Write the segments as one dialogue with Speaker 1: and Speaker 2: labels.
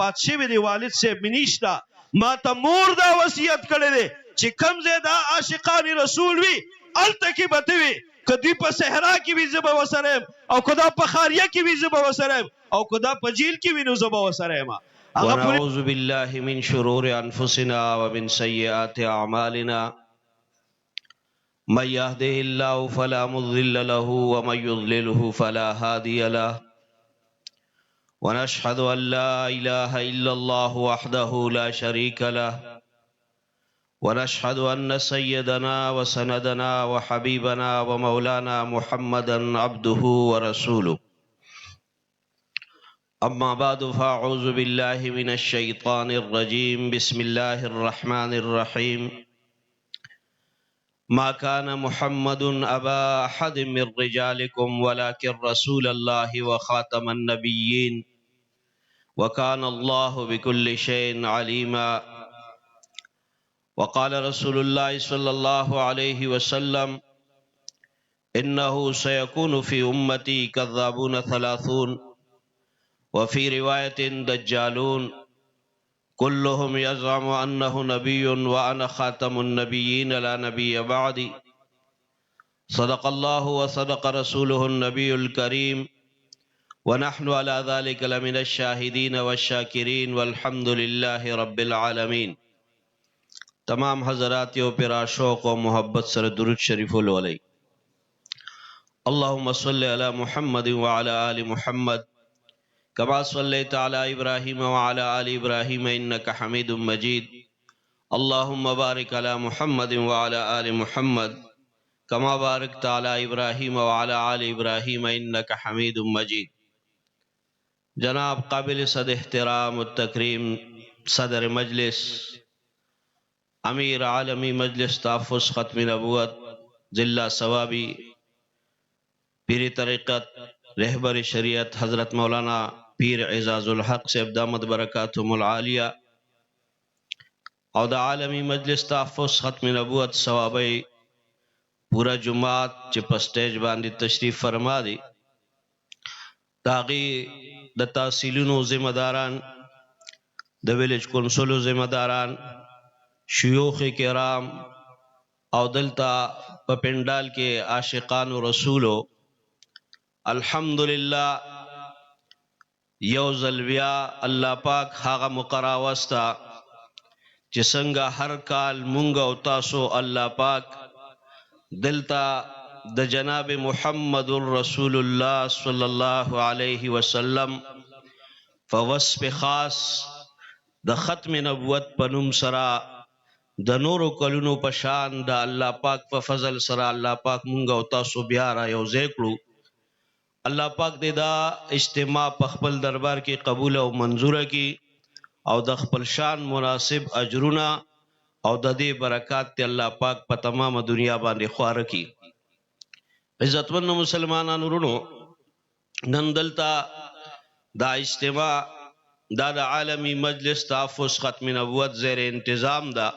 Speaker 1: وفات شوی دی والد سے منیشتا ما ته مور دا وصیت کړی دی چې کم ځای دا عاشقان رسول وي الته کې به ته وي که دوی په صحرا کې وي زه به ورسره یم او که دا په خاریه کې وي زه به ورسره یم او که دا په جیل کې وي نو زه به ورسره یم.
Speaker 2: ونعوذ بالله من شرور انفسنا ومن سیئات اعمالنا من يهده الله فلا مضل له ومن يضلله فلا هادي له ونشهد ان لا اله الا الله وحده لا شريك له ونشهد ان سيدنا وسندنا وحبيبنا ومولانا محمدا عبده ورسوله. اما بعد فاعوذ بالله من الشيطان الرجيم. بسم الله الرحمن الرحيم. ما كان محمد ابا احد من رجالكم ولكن رسول الله وخاتم النبيين وكان الله بكل شيء عليما. وقال رسول الله صلى الله عليه وسلم انه سيكون في امتي كذابون 30 وفي رواية دجالون كلهم يزعم أنه نبي وأنا خاتم النبيين لا نبي بعدي. صدق الله وصدق رسوله النبي الكريم ونحن على ذلك لمن الشاهدين والشاكرين والحمد لله رب العالمين. تمام حضرات یو پر شوق و محبت سر درود شریف ولولئ. اللهم صل على محمد وعلى آل محمد كما صليت على إبراهيم وعلى آل إبراهيم إنك حميد مجيد. اللهم بارك على محمد وعلى آل محمد كما باركت على إبراهيم وعلى آل إبراهيم إنك حميد مجيد. جناب قابل صد احترام التکریم صدر مجلس امیر عالمی مجلس تحفظ ختم نبوت ضلع ثوابی پیر طریقت رہبر شریعت حضرت مولانا پیر اعزاز الحق سے دامت برکاتہم العالیہ او دا عالمی مجلس تحفظ ختم نبوت ثوابی پورا جماعت چپ سٹیج باندې تشریف فرما دی داغی دا تحصیلونو ذمہ داران دا ویلیج کنسولو ذمہ داران شیوخ کرام او دلتا پپنڈال کے عاشقان و رسولو الحمدللہ یو زلویا اللہ پاک ہاغا مقراوستا چسنگا ہر کال منگا و تاسو اللہ پاک دلتا د جناب محمد الرسول اللہ صلی اللہ علیہ وسلم فوصف خاص د ختم نبوت پنم سرا د نور کلونو پشان د اللہ پاک په فضل سرا اللہ پاک منگا و تاسو بیارا یو ذکرو. اللہ پاک دے دا اجتماع پخپل دربار کی قبول او منظور کی او د خپل شان مناسب اجرنا او د دې برکات ته الله پاک په تمام دنیا باندې خوار کی. عزتمن مسلمانانو ورونو نن دلتا دا اجتماع دا د عالمی مجلس تحفظ ختم نبوت زیر انتظام دا.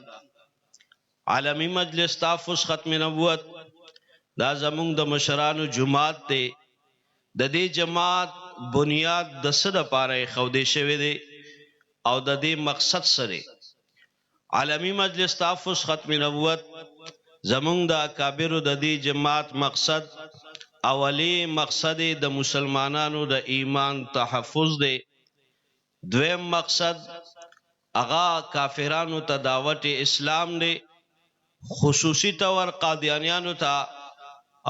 Speaker 2: عالمی مجلس تحفظ ختم نبوت دا زمونږ د مشرانو جماعت ته د دې جماعت بنیاد د صد پاره خودې شوی دی او د دې مقصد سره عالمی مجلس تحفظ ختم نبوت زمونږ د اکابر د دې جماعت مقصد اولی مقصد د مسلمانانو د ایمان تحفظ دی. دویم مقصد اغا کافرانو ته دعوت اسلام دی خصوصی طور قادیانیانو ته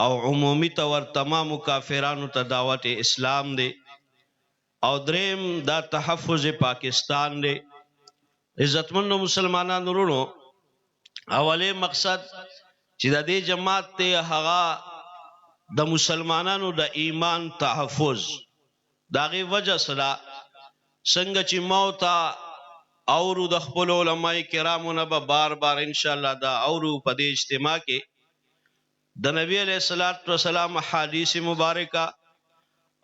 Speaker 2: او عمومی طور تمام کافرانو ته دعوت اسلام دی او دریم دا تحفظ پاکستان دی. عزتمن مسلمانانو ورونو اولی مقصد چې د دې جماعت ته هغه د مسلمانانو د ایمان تحفظ داغي وجه سره څنګه چې موتا اورو د خپل علماء کرامو نه به بار بار ان شاء الله دا اورو په دې اجتماع کې د نبی علیہ الصلوۃ والسلام حدیث مبارکہ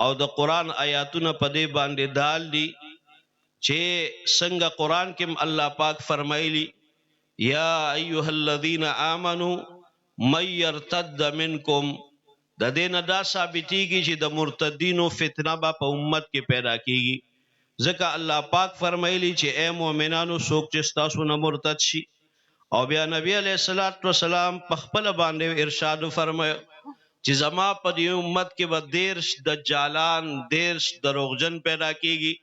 Speaker 2: او د قرآن آیاتونه په دې باندې دال دي چې څنګه قرآن کې الله پاک فرمایلی یا ایها الذین آمنوا من یرتد منکم د دې نه دا ثابتېږي چې د مرتدینو فتنه به په امت کې پیدا کیږي ځکه الله پاک فرمایلی چې اے مؤمنانو څوک چې ستاسو نه مرتد شي او بیا نبی علیہ الصلوۃ والسلام په خپل باندې ارشاد فرمایو چې زما په دې امت کې به 13 دجالان 13 دروغجن پیدا کیږي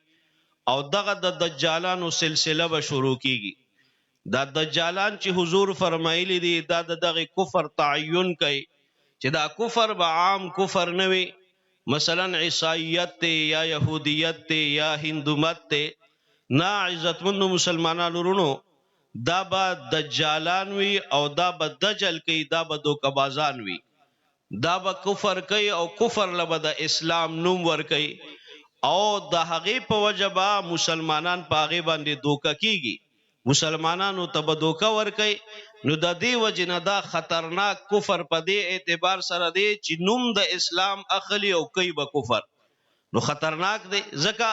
Speaker 2: او دغه د دجالانو سلسله به شروع کیږي دا دجالان چې حضور فرمایلی دي دا دغه کفر تعین کوي چې دا کفر به عام کفر نه وي مثلا عیسائیت ته یا یهودیت ته یا هندومت ته نه عزتمند مسلمانانو ورونو دا به دجالان وي او دا به دجل کوي دا به دوکبازان وي دا به کفر کوي او کفر لبه د اسلام نوم ور کوي او د هغې په وجه به مسلمانان په هغې باندې دوکه کیږي مسلمانانو ته به دوکه ورکوي نو د دې وجې نه دا خطرناک کفر په دې اعتبار سره دی چې نوم د اسلام اخلي او کوي به کفر نو خطرناک دی ځکه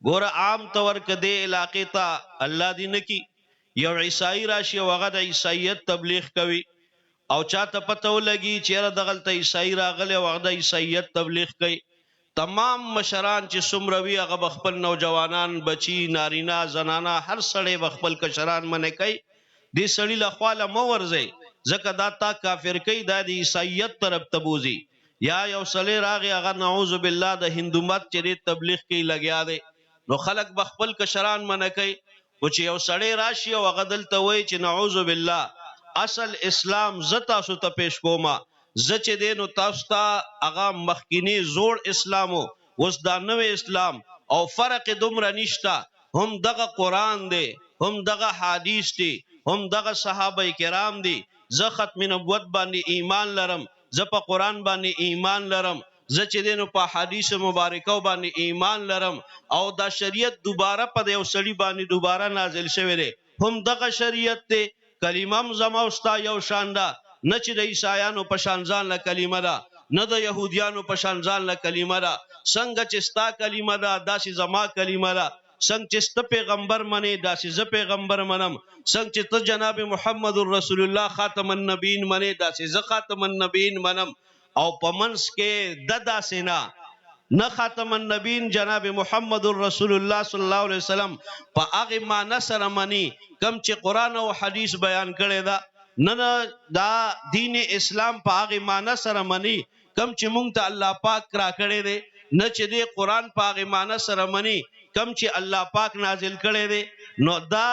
Speaker 2: ګوره عام طور که دې علاقې ته الله دې نه کي یو عیسائی راشي او هغه د عیسائیت تبلیغ کوي او چاته پته ولګي چیرې دغلته عیسائی راغلی او هغه د عیسائیت تبلیغ کوي تمام مشران چې څومره وي هغه به خپل نوجوانان بچي نارینه زنانه هر سړی به خپل کشران منې کوي دې سړي له خوا له مه ورځئ ځکه دا تا کافر کوي دا د عیسائیت طرف ته بوځي یا یو سړی راغی هغه نعوذ بالله د هندومت چې دې تبلیغ کوي لګیا دی نو خلک به خپل کشران منې کوي خو چې یو سړی راشي او هغه دلته وایي چې نعوذ بالله اصل اسلام زه تاسو ته پیش کومه زه چې دی نو تاسو ته هغه مخکینی زوړ اسلامو اوس دا نوی اسلام او فرق دومره نشته هم دغه قرآن دی هم دغه حدیث دی هم دغه صحابه کرام دی زه ختم نبوت باندې ایمان لرم زه په قرآن باندې ایمان لرم زه چې دی نو په حدیث مبارکو باندې ایمان لرم او دا شریعت دوباره په یو سړي باندې دوباره نازل شوی دی هم دغه شریعت دی کلمم زما او ستا یو شان ده نه چې د عیسایانو په شان ځان له کلمه ده نه د یهودیانو په شان ځان له کلمه ده څنګه چې ستا کلمه ده داسې زما کلمه ده څنګه چې ستا پیغمبر منې داسې زه پیغمبر منم څنګه چې ته جناب محمد رسول الله خاتم النبیین منې داسې زه خاتم النبیین منم او په منځ کې د داسې نه خاتم النبیین جناب محمد رسول الله صلی الله علیه وسلم په هغې معنی سره مني کم چې قرآن او حدیث بیان کړی ده نه دا دین اسلام په هغې معنی سره مني کم چې مونږ ته الله پاک را کړی دی نه چې دی قرآن په هغې معنی سره مني کم چې الله پاک نازل کړی دی نو دا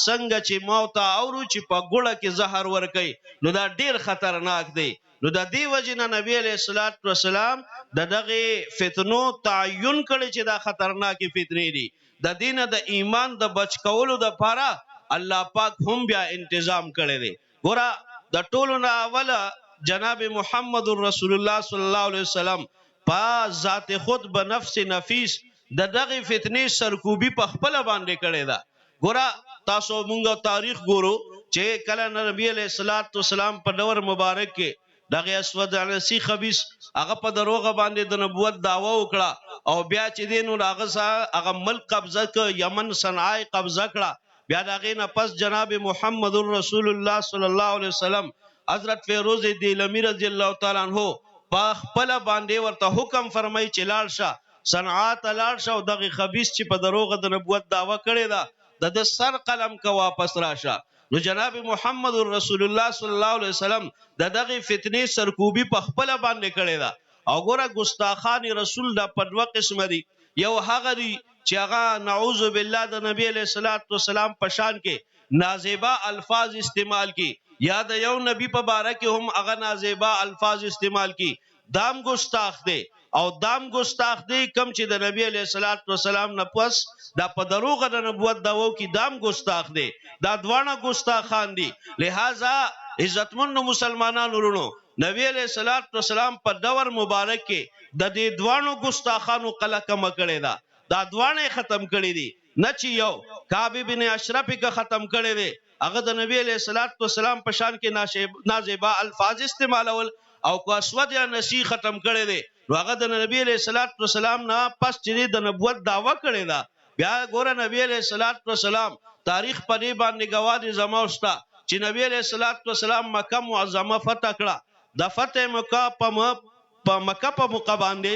Speaker 2: څنګه چې ما ته اورو چې په ګوړه کې زهر ورکوي نو دا ډیر خطرناک دی نو د دې وجې نه نبی علیه الصلاۃ والسلام د دغې فتنو تعین کړی چې دا خطرناکې فتنې دي د دې نه د ایمان د بچ کولو دپاره الله پاک هم بیا انتظام کړی دی ګوره د ټولو نه اوله جناب محمد رسول الله صلی الله علیه وسلم په ذات خود به نفس نفیس د دغې فتنې سرکوبي په خپله باندې کړې ده ګوره تاسو مونږ تاریخ ګورو چې کله نبی علیه الصلاۃ والسلام په دور مبارک کې دغه اسود عنسی خبیث هغه په دروغه باندې د نبوت دعوه وکړه او بیا چې دی نو هغه ملک قبضه ک یمن صنعای قبضه کړه بیا دغې نه پس جناب محمد رسول الله صلی الله علیه وسلم حضرت فیروز دیلمی رضی الله تعالی عنہ په خپله باندې ورته حکم فرمایي چې لاړ شه صنعا ته لاړ شه او دغې خبیث چې په دروغه د نبوت دعوه کړې ده د سر قلم که واپس راشه نو جناب محمد رسول الله صلی الله علیه وسلم د دغې فتنې سرکوبي په خپله باندې کړې ده او ګوره ګستاخان رسول دا په دوه قسمه دي یو هغه دي چې هغه نعوذ بالله د نبی علیه الصلاۃ والسلام په شان کې نازیبا الفاظ استعمال کی یا د یو نبی په باره کې هم هغه نازیبا الفاظ استعمال کی دام ګستاخ دی او دام ګستاخ دی کم چې د نبی علیه الصلاۃ والسلام نه پس دا په دروغه د نبوت دعوو کې دام ګستاخ دی دا دواړه ګستاخان دي لہذا عزتمن مسلمانانو ورونو نبی علیہ الصلوۃ والسلام په دور مبارک کې د دې دوانو ګستاخانو قلقمه کړی دا دوانه ختم کړی دي نه چې یو کعب بن اشرف کې ختم کړی دی هغه د نبی علیہ الصلوۃ والسلام په شان کې نازیبا الفاظ استعمالول او کو اسود یا نسی ختم کړی دی نو هغه د نبی علیہ الصلوۃ والسلام نه پس چې د نبوت دعوه کړی دا بیا ګوره نبی علیہ الصلوۃ والسلام تاریخ په دې باندې گواه دي زما اوستا چې نبی علیہ الصلوۃ والسلام مکه معظمه فتح کړه د فتح مکه په مکه په موقع باندې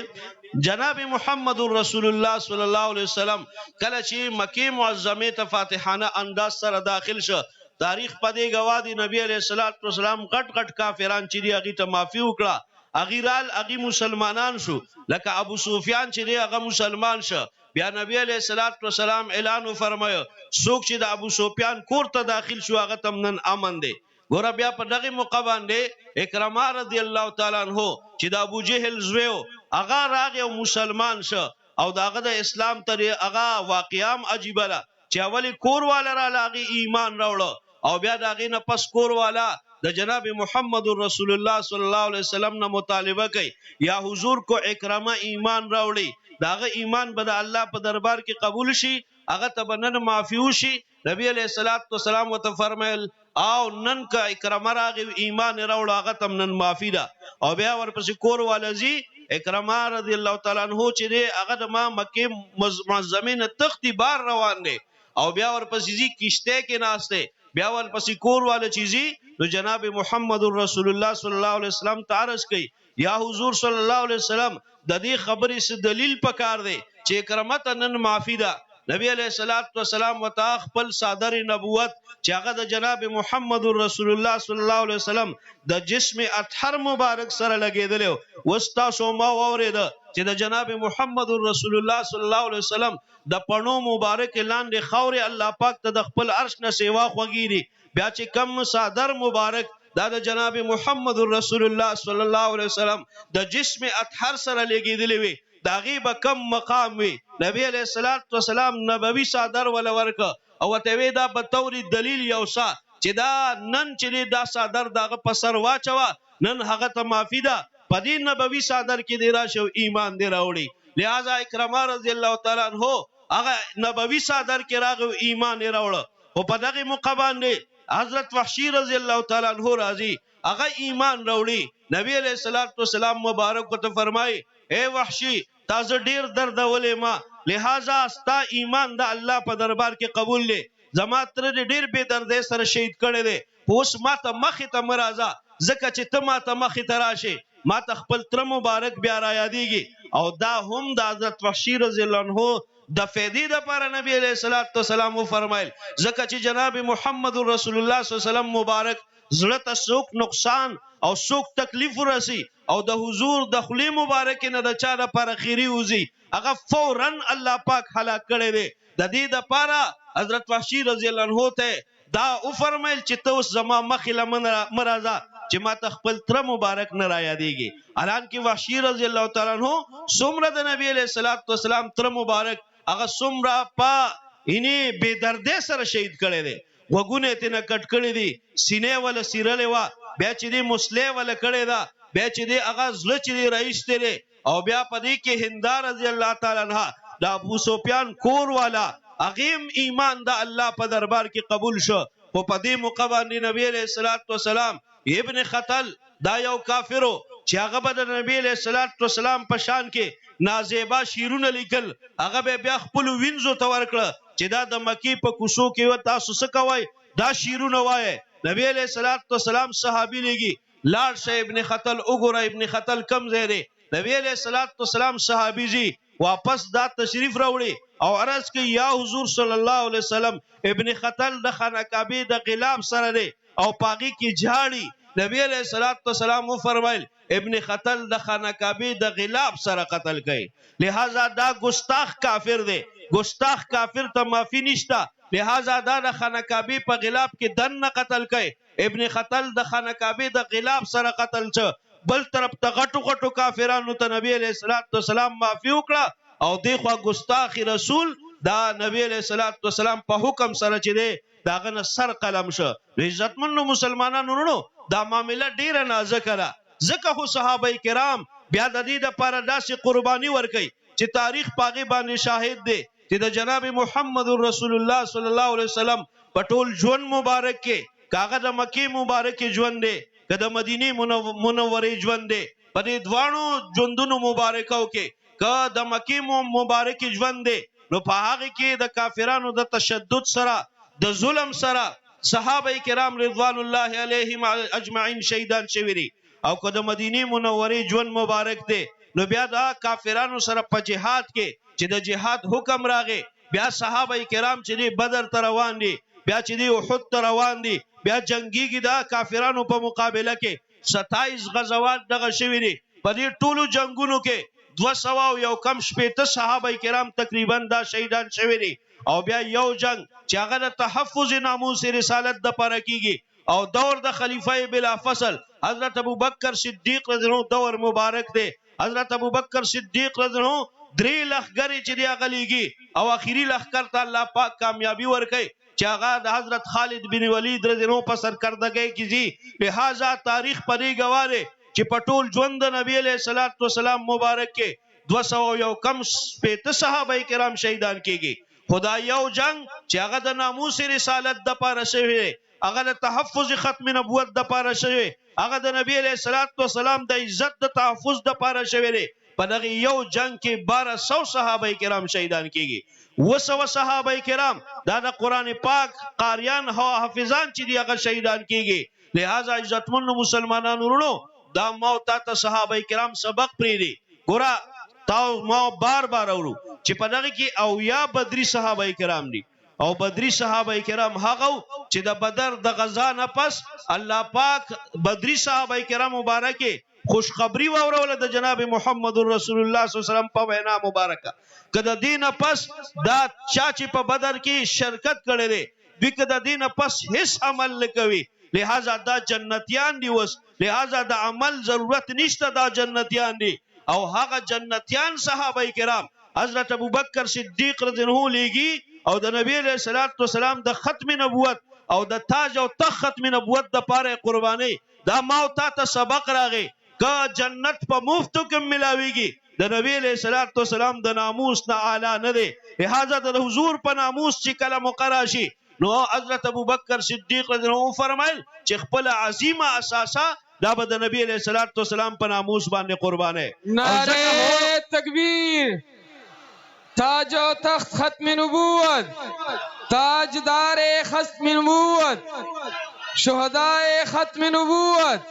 Speaker 2: جناب محمد رسول الله صلی الله علیه وسلم کله چې مکه معظمه ته فاتحانه انداز سره داخل شو تاریخ پدې گواه دی نبی علیہ الصلوۃ والسلام غټ کافران چې دی هغه ته معافي وکړه اغیرال اغي مسلمانان شو لکه ابو سفیان چې دی هغه مسلمان شو بیا نبی علیہ الصلوۃ والسلام اعلان فرمایو څوک چې د ابو سفیان کور ته داخل شو هغه تمنن امن دی ګور بیا په دغه موقع باندې اکرامه رضی الله تعالی عنہ چې د ابو جهل زویو هغه راغی او مسلمان شو او داغه د اسلام تر هغه واقعام عجیب لا چې اولی کور والا را لاغي ایمان راوړو او بیا داغه نه پس کور والا د جناب محمد رسول الله صلی الله علیه وسلم نه مطالبه کوي یا حضور کو اکرامه ایمان راوړي داغه ایمان به د الله په دربار کې قبول شي هغه ته بنن معافي وشي نبی علیہ الصلوۃ والسلام وت فرمایل او نن کا اکرامه راغي ایمان راوړ هغه تم نن معافي ده او بیا ورپسې کور والزی اکرامه رضی الله تعالی عنہ چې هغه د ما مکه معظمه تختی بار روان دي او بیا ورپسې زی کشته کې ناشته بیا ورپسې کور والا چیزی نو جناب محمد رسول الله صلی الله علیه وسلم تعرض کړي یا حضور صلی الله علیه وسلم د دې خبرې څخه دلیل پکار دی چې اکرامت نن معافی ده نبی علیہ الصلوۃ والسلام وتا خپل صادر نبوت چې هغه د جناب محمد رسول الله صلی الله علیه وسلم د جسم اطهر مبارک سره لګیدل وستا سو ما اورید چې د جناب محمد رسول الله صلی الله علیه وسلم د پڼو مبارک لاندې خوري الله پاک ته د خپل عرش نه سیوا خوږيري بیا چې کم صادر مبارک دا د جناب محمد رسول الله صلی الله علیه وسلم د جسم اطهر سره لګیدل وي داغي به کم مقام وي نبی علیہ الصلوۃ والسلام نبوي صادر ول ورک او ته وی دا په توري دلیل یوسا چې دا نن چې دا صادر دغه په سر واچوا نن هغه ته معافی ده پدې نبوي صادر کې دی راشه ایمان دی راوړي لہذا اکرامه رضی الله تعالی عنہ هغه نبوي صادر کې راغو ایمان راوړ او په دغه موقع باندې حضرت وحشی رضی الله تعالی عنہ راضي هغه ایمان راوړي نبی علیہ الصلوۃ والسلام مبارک ته فرمای اے وحشی تاسو ډیر درد ولې ما لہذا استا ایمان د الله په دربار کې قبول لې زما تر ډیر به درد سره شهید کړي دي اوس ما ته مخې ته مرزا زکه چې ته ما ته مخې ته راشي ما ته خپل تر مبارک بیا را یادېږي او دا هم د حضرت وحشی رضی الله عنه د فیدی د پر نبی علیہ الصلوۃ والسلام فرمایل زکه چې جناب محمد رسول الله صلی الله علیه وسلم مبارک زړه ته څوک نقصان او څوک تکلیف ورسي او د حضور د خلی مبارک نه د چا د پر خیری وزي هغه فورا الله پاک هلاک کړي دي د دې د پاره حضرت وحشی رضی الله عنه ته دا او فرمایل چې ته اوس زما مخله مرزا چې ما تخپل تر مبارک نه را یادېږي الان کې وحشی رضی الله تعالی عنہ څومره د نبی علیہ الصلوۃ والسلام تر مبارک هغه څومره په اني بے دردې سره شهید کړي دي وګونه تنه کټ کړي دي سینې ول سیرلې وا بیا چې دی مسلې ول کړي دا بیا چې دی اغاز ل چې دی رئیس دی او بیا پدې کې هند رضی الله تعالی عنها د ابو سفیان کور والا اغیم ایمان د الله په دربار کې قبول شو په پدې موقع باندې نبی علیہ الصلوۃ والسلام ابن خطل دا یو کافرو چې هغه د نبی علیہ الصلوۃ والسلام په شان کې نازیبا شیرونه لیکل هغه بیا خپل وینځو ته ورکړه چې دا د مکی په کوسو کې تاسو څه کوي دا شیرونه وای نبی علیہ الصلوۃ والسلام صحابي لګي لاړ شه ابن خطل وګوره ابن خطل کم زیره نبی علیہ الصلوۃ والسلام صحابي جی واپس دا تشریف راوړي او عرض کې یا حضور صلی الله علیه وسلم ابن خطل د خانه کعبه د غلام سره دی او پاغي کې جاړي نبی علیہ الصلوۃ والسلام فرمایل ابن خطل د خانه کعبه د غلام سره قتل کړي لہذا دا ګستاخ کافر دی ګستاخ کافر ته معافی نشتا لہذا دا د خانه کعبه په غلاب کې دن قتل کړي ابن خطل د خانه کعبه د غلاب سره قتل چ بل طرف ته غټو کافرانو ته نبی علیہ الصلوۃ والسلام معافی وکړه او دی خو ګستاخ رسول دا نبی علیہ الصلوۃ والسلام په حکم سره چي دی داغه نه سر قلم شو عزتمن مسلمانانو ورونو دا معاملہ ډیره نازک را زکه خو صحابه کرام بیا د دې د پر داسې قرباني ورکي چې تاریخ پاغي باندې شاهد دی چې د جناب محمد رسول الله صلی الله علیه وسلم پټول ژوند مبارک کې کاغه د مکی مبارک ژوند دی که د مدینه منورې ژوند دی په دې دوانو ژوندونو مبارکاو کې که د مکی مبارک ژوند دی نو په هغه کې د کافرانو د تشدد سره د ظلم سره صحابه کرام رضوان الله علیهم اجمعین شهیدان شویری او که د مدینه منورې ژوند مبارک دی
Speaker 1: نو بیا دا کافرانو سره په جهاد کې چې د جهاد حکم راغی بیا صحابه کرام چې دی بدر ته روان دي بیا چې دی احد ته روان دي بیا جنگیږي دا کافرانو په مقابله کې 27 غزوات دغه شوي دي په دې ټولو جنگونو کې 200 او یو کم شپېته صحابه کرام تقریبا دا شهیدان شوي دي او بیا یو جنگ چې هغه د تحفظ ناموس رسالت د پاره کیږي او دور د خلیفہ بلا فصل حضرت ابوبکر صدیق رضی الله دور مبارک دی حضرت ابوبکر صدیق رضی الله 3 لخګری چې دی غلیږي او اخیری لخر ته الله پاک کامیابی ورکړي چې هغه د حضرت خالد بن ولید رضی الله په سرکردګۍ کې دي لہذا تاریخ پرې گواره چې پټول ژوند د نبی علیہ الصلوۃ والسلام مبارک کې 200 یو کم شپېته صحابه کرام شهیدان کیږي خدا یو جنگ چې هغه د ناموس رسالت د پاره شوی هغه د تحفظ ختم نبوت د پاره شوی هغه د نبی علیہ الصلوۃ والسلام د عزت د تحفظ د پاره شوی په دغه یو جنگ کې 1200 صحابه کرام شهیدان کیږي 200 صحابه کرام دا د قران پاک قاریان او حافظان چې دی هغه شهیدان کیږي لہذا عزتمن مسلمانانو ورونو دا موت ته صحابه کرام سبق پری دي ګورا تاو ما بار اورو چې په دغه کې او یا بدری صحابه کرام دي او بدری صحابه کرام هغه چې د بدر د غزا نه پس الله پاک بدری صحابه کرام مبارکه خوشخبری واوروله د جناب محمد رسول الله صلی الله علیه وسلم په وینا مبارکه کله دین پس دا چا چې په بدر کې شرکت کړي دي دوی کله دین پس هیڅ عمل نکوي لہذا دا جنتیان دی وس لہذا دا عمل ضرورت نشته دا جنتیان دی او هغه جنتیان صحابه کرام حضرت ابوبکر صدیق رضی الله عنه لیږي او د نبی علیہ الصلوۃ والسلام د ختم نبوت او د تاج او تخت ختم نبوت د پاره قربانی دا موت ته سبق راغی ک جنت په مفت کوم ملاویږي د نبی علیہ الصلوۃ والسلام د ناموس نه اعلی نه دی لہذا د حضور په ناموس چې کله مقراشي نو حضرت ابوبکر صدیق رضی الله عنه فرمایل چې خپل عظیمه اساسا دا به د نبی علیہ الصلوۃ والسلام په ناموس باندې قربانه
Speaker 3: نعره تکبیر تاج و تخت ختم نبوت تاجدار ختم نبوت شهداء ختم نبوت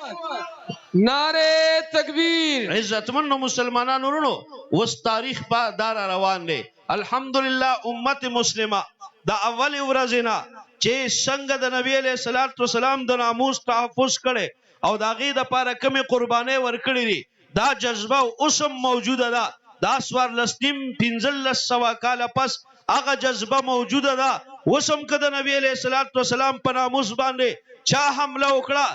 Speaker 3: نعره تکبیر
Speaker 1: عزتمن مسلمانانو ورونو وس تاریخ با دار روان دی الحمدلله امت مسلمه دا اول ورځینا چې څنګه د نبی علیہ الصلوۃ والسلام د ناموس تحفظ کړي او دا غي د پاره کمی قرباني ورکړي دي دا جذبه اوسم موجوده ده دا سوار لسنیم 1500 کال پس هغه جذبه موجوده ده اوسم کده نبی علیہ الصلوۃ والسلام په ناموس باندې چا حمله وکړه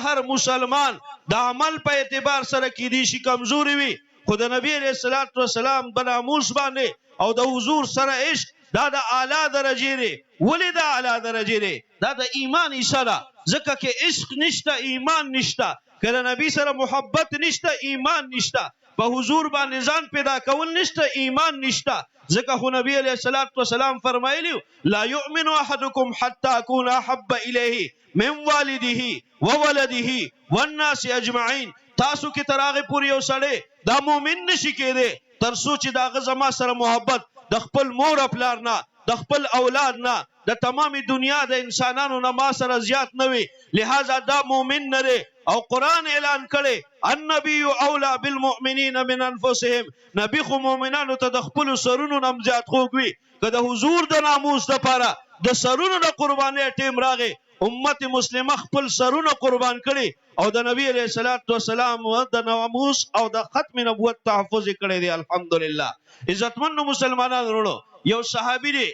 Speaker 1: هر مسلمان د عمل په اعتبار سره کې دي شي کمزوري وي خود نبی علیہ الصلوۃ والسلام په ناموس باندې او د حضور سره عشق دا د اعلی درجه دی ولې دا اعلی درجه دی دا د ایمان اشاره ځکه کې عشق نشته ایمان نشته کله نبی سره محبت نشته ایمان نشته په حضور باندې ځان پیدا کول نشته ایمان نشته ځکه خو نبی علیہ الصلوۃ والسلام فرمایلی لا یؤمن احدکم حتى اكون احب الیه من والده وولده والناس اجمعین تاسو کې تراغه پوری یو سړی دا مؤمن نشي کېده تر سوچ دا غزما سره محبت د خپل مور خپل نه د خپل اولاد نه د تمامي دنیا د انسانانو نه ما سره زیات نه وي لہذا دا مؤمن نه او قران اعلان کړي النبي اولى بالمؤمنين من انفسهم نبی خو مؤمنانو ته د خپل سرونو نم زیات خوږي کله حضور د ناموس د پاره د سرونو د قرباني ټیم راغی امت مسلمه خپل سرونه قربان کړي او د نبی علیہ الصلوۃ والسلام د ناموس او د ختم نبوت تحفظ کړي دي الحمدلله عزتمن مسلمانانو ورونو یو صحابي دی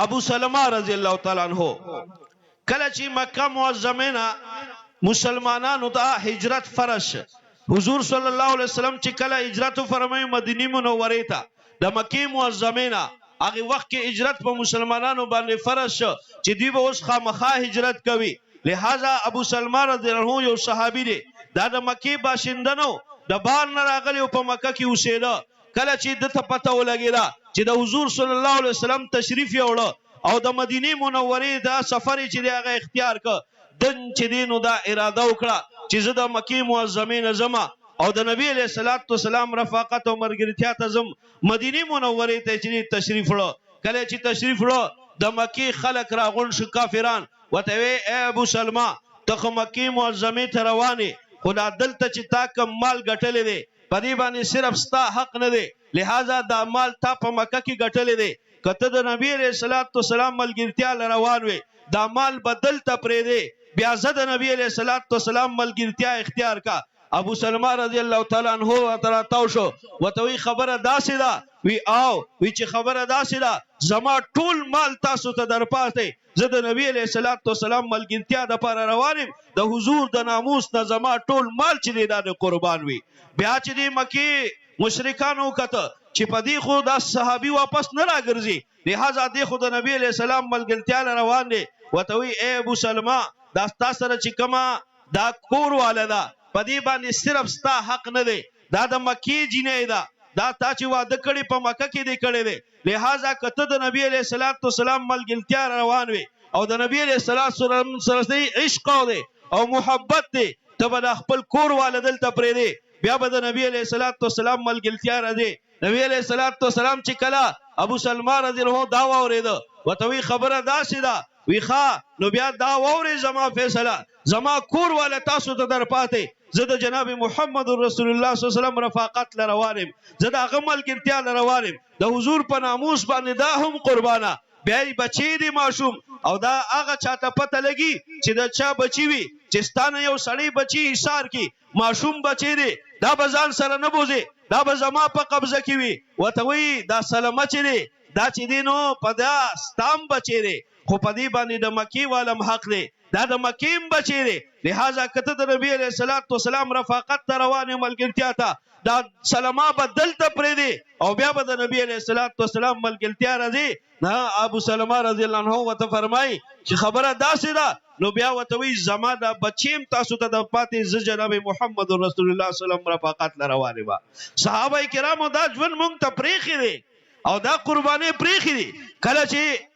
Speaker 1: ابو سلمہ رضی الله تعالی عنہ کله چې مکه معظمه نه مسلمانانو ته هجرت فرض حضور صلی الله علیه وسلم چې کله هجرت فرمایي مدینه منوره ته د مکه معظمه نه هغه وخت کې هجرت په مسلمانانو باندې فرض شو چې دوی به اوس خامخا هجرت کوي لہذا ابو سلمہ رضی الله عنه یو صحابي دی دا د مکه باشندنو د بار نه راغلی په مکه کې اوسېده کله چې د ته پته ولګیدا چې د حضور صلی الله علیه وسلم تشریف یوړو او د مدینه منورې دا سفر چې هغه اختیار ک دن چې دینو دا اراده وکړه چې زه د مکه معظمه نه زما او د نبی علیہ الصلوۃ والسلام رفاقت او مرګرتیا ته زم مدینه منورې ته چې تشریف وړو کله چې تشریف وړو د مکه خلک راغون شو کافران وته اے ابو سلمہ ته مکه معظمه ته روانه خدا دلته چې تا کم مال ګټلې دي پدې باندې صرف ستا حق نه دی لہذا دا مال تا په مکه کې ګټلې دی کته د نبی علیہ الصلوۃ والسلام ملګرتیا روان وي دا مال بدل ته پرې دی بیا زه د نبی علیہ الصلوۃ والسلام ملګرتیا اختیار کا ابو سلمہ رضی الله تعالی عنہ وترا تاو شو وتوی خبره داسې ده وی آو وی چې خبره داسې ده زما ټول مال تاسو ته درپاتې زه د نبی علیہ الصلوۃ والسلام ملګرتیا د پر روانم د حضور د ناموس نه زما ټول مال چې دی دا قربان وي بیا چې دی مکی مشرکانو کته چې پدې خو دا صحابي واپس نه راګرځي لہذا دې خو د نبی علیہ السلام ملګرتیا روان دي وتوی اے ابو سلمہ دا تاسو سره چې کما دا کور والدا پدې باندې صرف ستا حق نه دی دا د مکی جنې دا تا چې واده کړي په مکه کې دی کړي دی لہذا کته د نبی علیہ الصلوۃ والسلام ملګرتیا روان وي او د نبی علیہ الصلوۃ والسلام سره عشق دی او محبت دی ته به خپل کور والدل ته پرې دی بیا به د نبی علیہ الصلوۃ والسلام ملګرتیا راځي نبی علیہ الصلوۃ والسلام چې کلا ابو سلمہ رضی الله عنه دا واورید وتوی خبره داسې ده وی ښا نو بیا دا واوري زما فیصله زما کور والا تاسو ته درپاتې زه د جناب محمد رسول الله صلی الله علیه وسلم رفاقت لروانم زه د هغه ملګرتیا لروانم د حضور په ناموس باندې دا هم قربانه بیا بچی دی ماشوم او دا هغه چاته پته لګي چې د چا بچی وي چې ستانه یو سړی بچی حصار کی ماشوم بچی دی دا بزان سره نه بوزي دا به زما په قبضه کې وي وتوی دا سلامه چې دی دا چې دی نو په دا ستام بچی دی خو په دې باندې د مکی والم حق دی دا د مکیم بچی دی لہذا کته د نبی علیہ الصلوۃ والسلام رفاقت ته روانه ملګرتیا ته دا سلامه بدل ته پرې دی او بیا به د نبی علیہ الصلوۃ والسلام ملګرتیا راځي نه ابو سلمہ رضی الله عنه وته فرمای چې خبره داسې ده نو بیا وتوی زما د بچیم تاسو ته د پاتې ز جناب محمد رسول الله صلی الله علیه وسلم رفاقت لروانه با صحابه کرامو دا ژوند مونږ ته پریخي دي او دا قرباني پریخي دي کله چې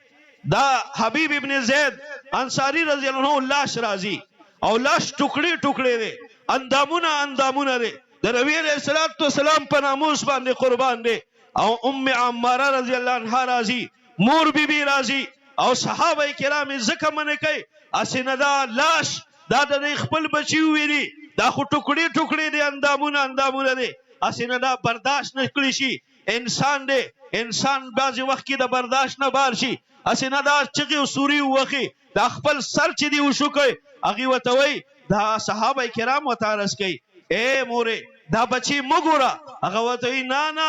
Speaker 1: دا حبیب ابن زید انصاری رضی الله عنه لاش راضی او لاش ټوکړي ټوکړي دي اندامونه دي د نبی علیہ الصلوۃ والسلام په ناموس باندې قربان دي او ام عماره رضی الله عنها راضی مور بی راضی او صحابه کرام زکه منه کوي اسنه دا لاش دا د خپل بچی ویری دا خو ټوکړي ټوکړي دي اندامونه دي اسنه دا برداشت نه کړی شي انسان بعضی وخت کې د برداشت نه بار شي اسنه دا چغي سوري وخی دا خپل سر چې دی وشو کوي اغي وتوي دا صحابه کرام وتارس کوي اے موره دا بچی مګورا هغه وتوي نه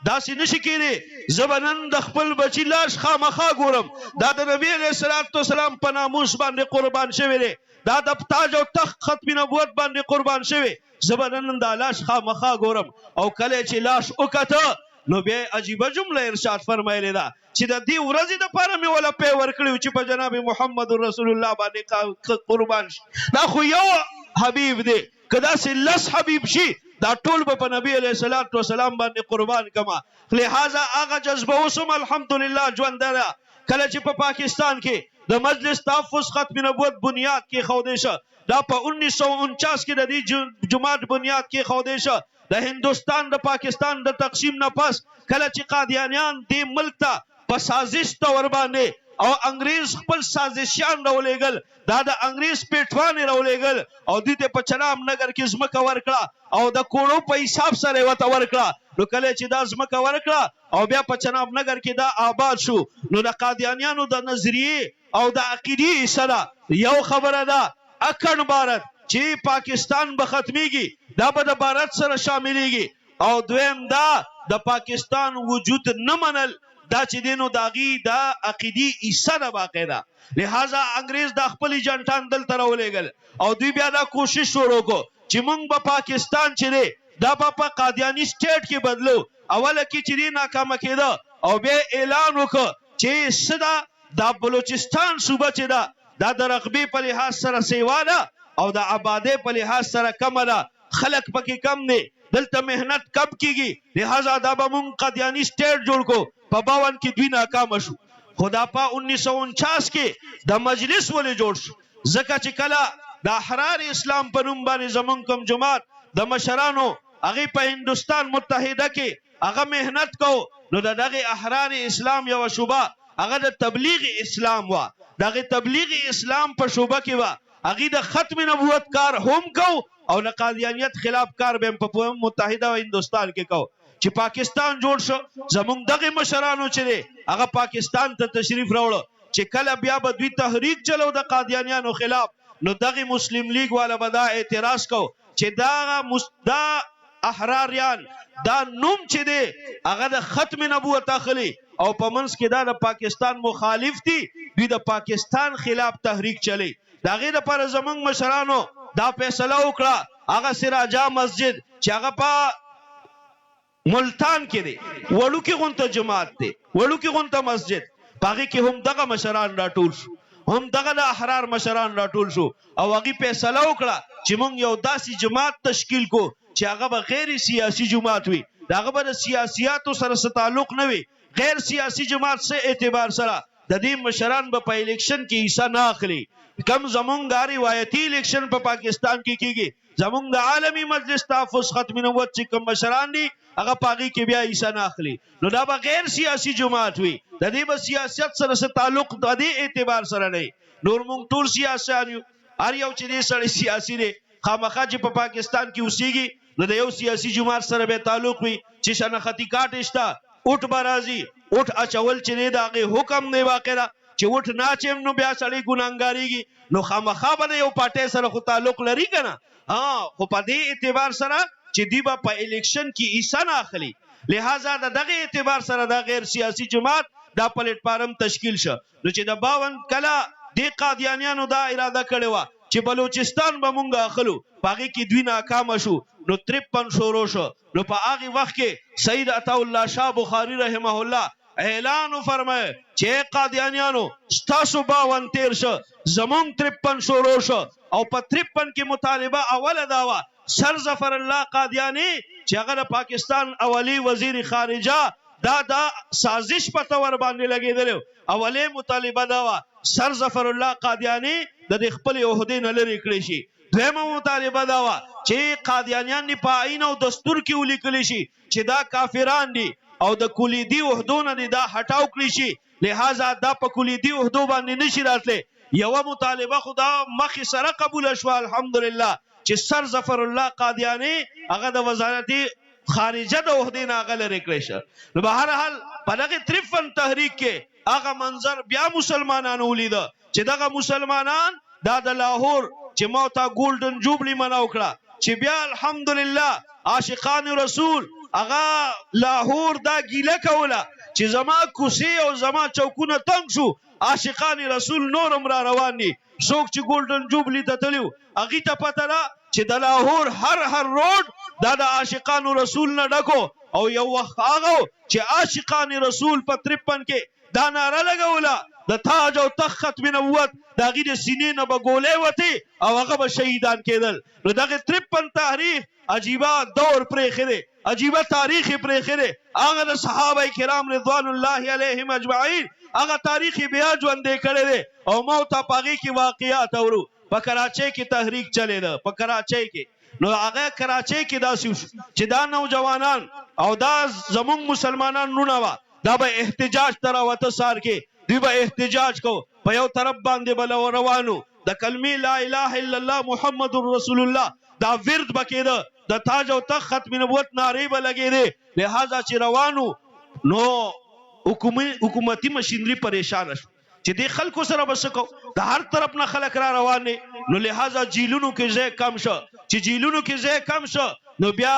Speaker 1: داسې نشي کېدی زبنن د خپل بچی لاش خامخا ګورم دا د نبی علیہ الصلوۃ والسلام په ناموس باندې قربان شوی دی دا د تاج او تخت ختم نبوت باندې قربان شوی زبنن د لاش خامخا ګورم او کله چې لاش وکته نو بیا عجیب جمله ارشاد فرمایلی دا چې د دې ورځې د پاره مې ولا په ورکړیو چې په جناب محمد رسول الله باندې قربان شي دا خو یو حبیب دی کدا سي لس حبیب شي دا ټول په نبی علیہ الصلوۃ والسلام باندې قربان کما لہذا هغه جذبه وسم الحمدلله ژوند ده کله چې په پاکستان کې د مجلس تحفظ ختم نبوت بنیاد کې خوندشه دا په 1949 کې د دې جماعت بنیاد کې خوندشه د هندستان د پاکستان د تقسیم نه پس کله چې قادیانیان دې ملک ته په سازش تور باندې او انګريز خپل سازشیان راولېګل دا د انګريز پیټوانې راولېګل او دې ته په چنام نګر کې زمکه ورکړه او د کوړو په حساب سره وته ورکړه نو کله چې دا زمکه ورکړه او بیا په چناب نګر کې دا آباد شو نو د قادیانیانو د نظریه او د عقیدې سره یو خبره ده اکن بھارت چې پاکستان به ختميږي دا به د بھارت سره شاملېږي او دویم دا د پاکستان وجود نه منل دا چې دینو داغي دا عقیدی حصہ ده باقاعده لہذا انګريز د خپل جنټان دل تر ولېګل او دوی بیا دا کوشش شروع کو چې موږ په پاکستان چې دا په قادیانی سټیټ کې بدلو اوله کې چې ناکامه کېده او بیا اعلان وکړ چې صدا د بلوچستان صوبه چې دا د رقبې په لحاظ سره سیوا ده او د آبادې په لحاظ سره کم ده خلق پکې کم نه دلته مهنت کم کیږي لہذا دا به موږ قادیانی سټیټ جوړ کو په 52 کې دوی ناکام شو خدا په 1949 کې د مجلس ولې جوړ شو ځکه چې کله د احرار اسلام په نوم باندې زمونږ کوم جماعت د مشرانو هغه په هندستان متحده کې هغه مهنت کو نو دغه احرار اسلام یو شوبه هغه د تبلیغ اسلام وا دغه تبلیغ اسلام په شوبه کې وا هغه د ختم نبوت کار هم کو او د قادیانیت خلاف کار به په متحده هندوستان کې کو چې پاکستان جوړ شو زمونږ دغه مشرانو چې هغه پاکستان ته تشریف راوړو چې کله بیا به دوی تحریک چلو د قادیانیانو خلاف نو دغه مسلم لیگ والا به دا اعتراض کو چې دا احراریان دا نوم چې دی هغه د ختم نبوت اخلي او په منځ کې دا د پاکستان مخالف دي دوی د پاکستان خلاف تحریک چلی دا غیر پر زمونږ مشرانو دا فیصله وکړه هغه سراجا مسجد چې هغه په ملتان کې دی وړو کې غونته جماعت دی وړو کې غونته مسجد باغی کې هم دغه مشران راټول شو هم دغه د احرار مشران راټول شو او هغه فیصله وکړه چې مونږ یو داسې جماعت تشکیل کو چې هغه به غیر سیاسي جماعت وي هغه به د سیاسياتو سره تعلق نه وي غیر سیاسي جماعت سے اعتبار سره د دې مشران به په الیکشن کې حصہ نه اخلي کم زمونږ دا روایتي الیکشن په پاکستان کې کیږي زمونږ د عالمي مجلس تحفظ ختم نبوت چې کوم مشران دي هغه پاغي کې بیا حصہ نه اخلي نو دا به غیر سیاسي جماعت وي د دې به سیاست سره تعلق د دې اعتبار سره نه نور مونږ ټول سیاسيان یو هر یو چې دې سره سیاسي دی خامخا چې په پاکستان کې اوسېږي نو د یو سیاسي جماعت سره به تعلق وي چې شناختی کارت شته اوټ برازي اوټ اچول چې نه داغه حکم نه واقعا چې اوټ ناچم نو بیا سړی ګناګاریږي نو خامخا به یو پټه سره خو تعلق لري کنه خو په دې اعتبار سره چې دی په الیکشن کې حصہ نه اخلي لہذا دغه اعتبار سره دا غیر سیاسي جماعت دا پلیټ فارم تشکیل شو نو چې د 52 کلا د قادیانیانو دا اراده کړې و چې بلوچستان به مونږه اخلو باغی کې دوی ناکام شو نو 53 شروع شو نو په هغه وخت کې سید عطا الله شاه بخاری رحمه الله اعلان فرمایي چې قادیانیانو ستاسو 52 تیر شو زمون 53 شروع شو او په 53 کې مطالبه اوله داوا سر ظفر الله قادیانی چې هغه د پاکستان اولی وزیر خارجه دا سازش په تور باندې لګیدل اولی مطالبه داوا سر ظفر الله قادیانی د خپل عہدې نه لري کړی شي دویمه مطالبه داوا چې قادیانیان په آئین او دستور کې ولیکل شي چې دا کافران دي او د کلیدي عہدونه دي دا هټاو کړی شي لہذا دا په کلیدي عہدو باندې نشي راتله یو مطالبه خدا مخ سره قبول شو الحمدلله چې سر ظفر الله قادیانی هغه د وزارت خارجه د عہدې نه غل لري شي نو بهر حال په دغه 53 تحریک کې هغه منظر بیا مسلمانانو ولید چې دغه مسلمانان دا د لاهور چې موتا ګولډن جوبلی مناو کړه چې بیا الحمدلله عاشقان رسول هغه لاهور دا ګیله کوله چې زما کوسی او زما چوکونه تنگ شو عاشقان رسول نورم را روان دي څوک چې ګولډن جوبلی ته تلو هغه ته پته ده چې د لاهور هر روډ دا د عاشقان رسول نه ډکو او یو وخت هغه چې عاشقان رسول په 53 کې دا ناره لګوله د تاج او تخت ختم نبوت دا غي د سینې نه به ګولې وته او هغه به شهیدان کېدل نو دغه 53 تاریخ عجیبه دور پرې خره عجیبه تاریخ پرې خره هغه د صحابه کرام رضوان الله علیهم اجمعین هغه تاریخ بیا ژوندې کړي دي او موت پاغي کې واقعیات اورو په کراچۍ کې تحریک چلے ده په کراچۍ کې نو هغه کراچۍ کې دا چې دا نوجوانان او دا زمون مسلمانان نونه وا دا به احتجاج تر وته سار کې دی به احتجاج کو په یو طرف باندې بل روانو د کلمې لا اله الا الله محمد رسول الله دا ورد بکیده د تاج او تخت ختم نبوت ناری به لګیده لہذا چې روانو نو حکومتي مشینری پریشان شو چې د خلکو سره بسکو د هر طرف نه خلک را روان دي نو لہذا جیلونو کې ځای کم شو چې جیلونو کې ځای کم شو نو بیا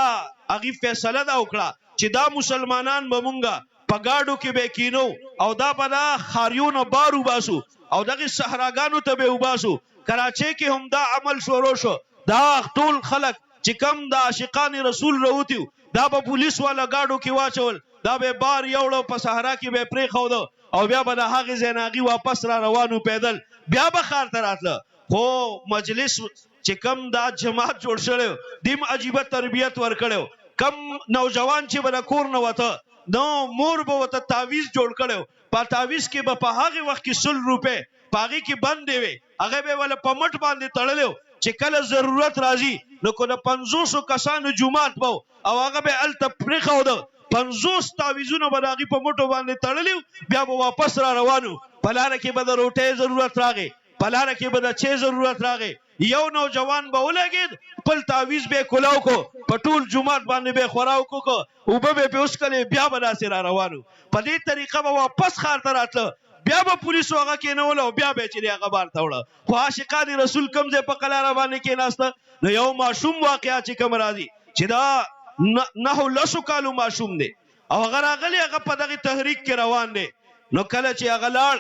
Speaker 1: هغه فیصله دا وکړه چې دا مسلمانان به مونږه په گاډو کې به کینو او دا په خاریونو بارو باسو او دغه صحراګانو ته به وباسو کراچۍ کې هم دا عمل شروع شو دا ټول خلک چې کم د عاشقان رسول راوتیو دا به پولیس والا گاډو کې واچول دا به بار یوړو په صحرا کې به پرې خو او بیا به د هغه زیناغي واپس را روانو پیدل بیا به خار تراتله خو مجلس چې کم دا جماعت جوړ شړو دیم عجیبه تربیت ور کړو کم نوجوان چې بل کور نه وته نو مور به وته تعویز جوړ کړو په تعویز کې به په هغه وخت کې 100 روپے پاغي کې بند دی هغه به ول په مټ باندې تړلو چې کله ضرورت راځي نو کو د 500 کسانو جماعت وو او هغه به ال تفریخ او د 50 تعویزونه بداغي په مټو باندې تړلو بیا به واپس را روانو بلاره کې به د روټه ضرورت راغی په لاره کې به د چی ضرورت راغی یو نوجوان به ولګید خپل تعویض به کولاو کو په ټول جومات باندې به خوراو کو اوبه به په اوس کلې بیا به داسې را روانو په دې طریقه به واپس ښار ته راتله بیا به پولیسو هغه کېنول او بیا به چې دی هغه بار ته وړه خو عاشقان رسول کوم ځای په قلاره باندې کېناسته نو یو ماشوم واقعه چې کوم راځي چې دا نهو لسو کالو ماشوم دی او هغه راغلی هغه په دغه تحریک کې روان دی نو کله چې هغه لاړ